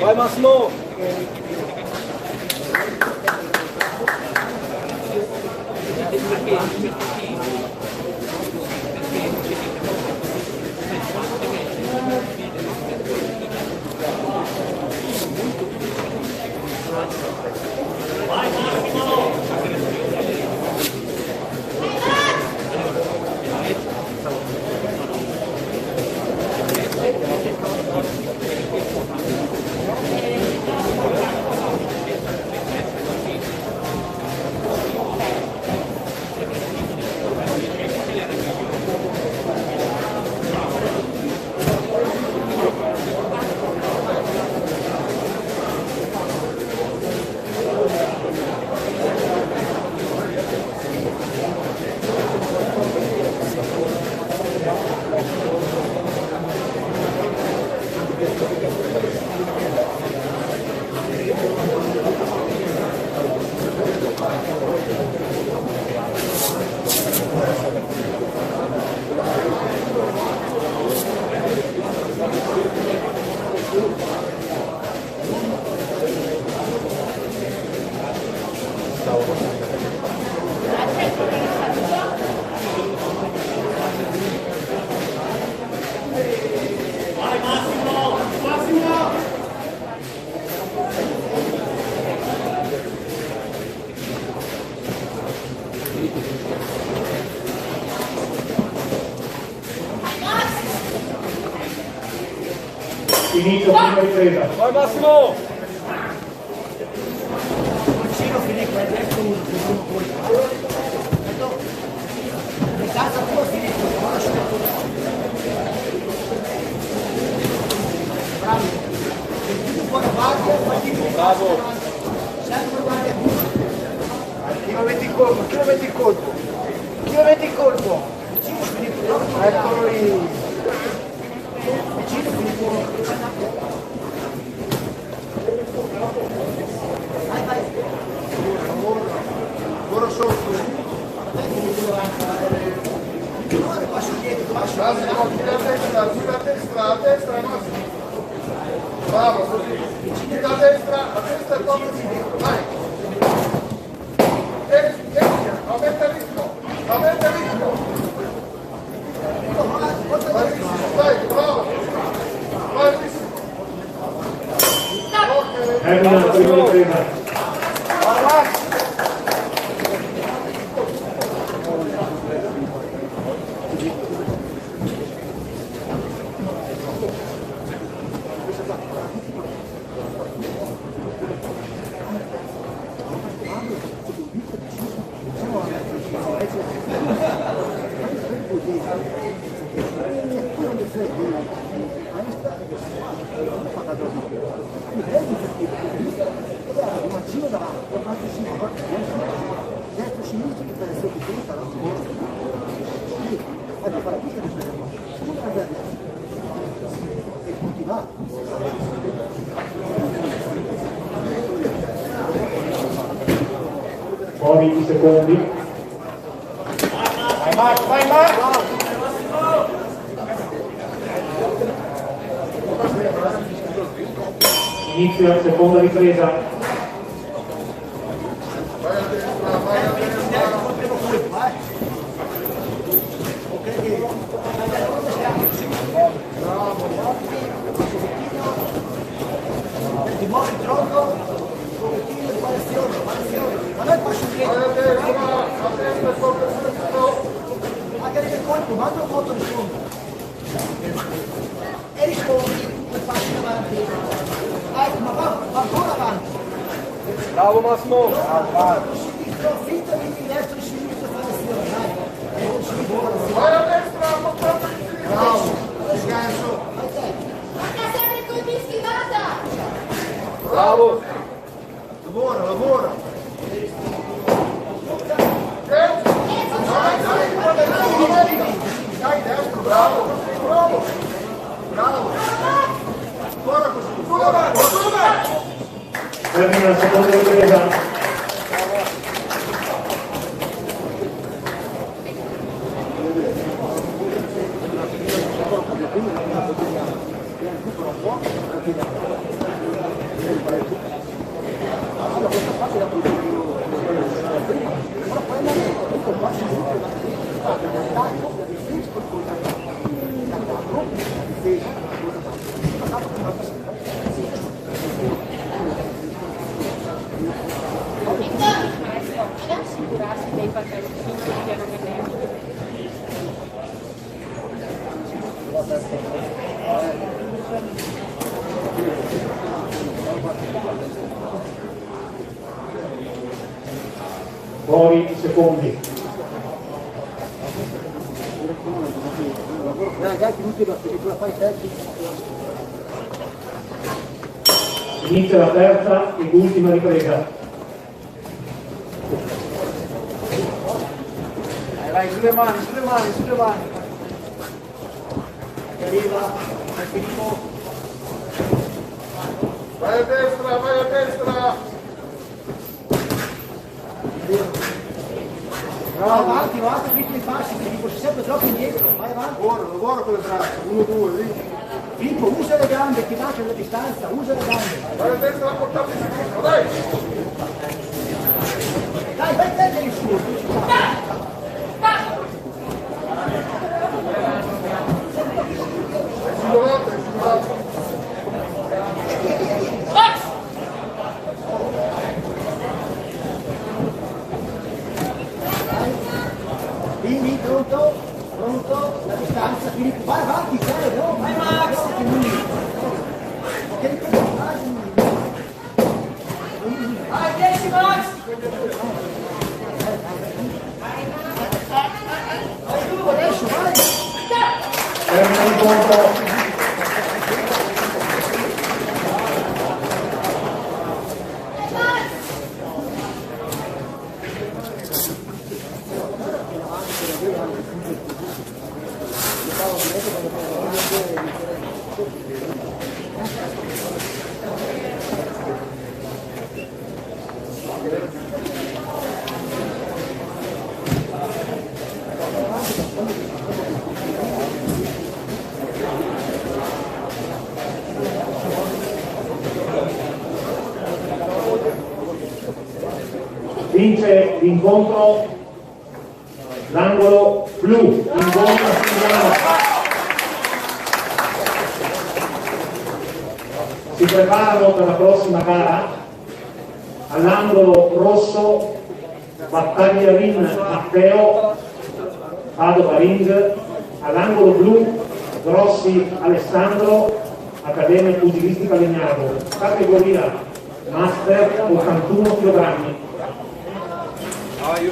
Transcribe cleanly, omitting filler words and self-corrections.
Vai Massimo! Inizio prima ripresa. Vai Massimo! Vicino Filippo, ecco uno, in casa tua Filippo, buona scelta. Bravo. Più buona parte, fatti più. Bravo! Sempre guardia tu. Chi lo metti in colpo? Chi lo metti in colpo? Chi lo metti in colpo? Vicino Filippo, eccolo lì. Vicino Filippo. Vai, vai. Ora sotto. Passo dietro, passo. A destra, Massimo. Bravo, così. A destra e come si dice. Vai. Aumenta il ritmo. Vai, bravo. Bravissimo. Termina la prima ripresa. Poi 20 secondi. Vai, Inizio la seconda ripresa. Vai a destra. Ti muovi troppo, un pochettino di variazione. Ma noi passo dietro. Vai a destra, sotto. Magari del colpo, manda un voto di fondo. E rispondi, poi passi avanti. Ecco, ma va ancora avanti. Bravo Massimo! Sinistro, finta di destro e sinistro, variazione, dai. Vai a destra, ma proprio di sinistra. Bravo. Scanso. Ma casa del colpi schivata! Bravo! Lavora. Dai, destro, bravo. Ancora così. Termina la seconda ripresa. Assicurarsi dei pantaloncini che piano venendo. Fuori i secondi. Inizia la terza ed ultima ripresa. Vai, sulle mani, sulle mani, sulle mani. Arriva, al Filippo. Vai a destra, vai a destra. Vai avanti, Filippo, i passi, Filippo, sei sempre troppo indietro, vai avanti. Lavora con le braccia, 1, 2, lì. Filippo, usa le gambe, ti bacia la distanza, usa le gambe. Vai a destra, portati in sinistra, dai. Dai, vai a prendere il suo. Singolate, singolate. Quindi, pronto, la distanza, Filippo, vai avanti, sai, no? Vai Max! Vai, 10 Max! Vai tu, adesso, vai! Termina l'incontro. Vince l'incontro l'angolo blu, in buona settimana. Si preparano per la prossima gara all'angolo rosso Battagliarin Matteo, Padova Ring, all'angolo blu Grossi Alessandro, Accademia Pugilistica Legnano, categoria Master 81 kg.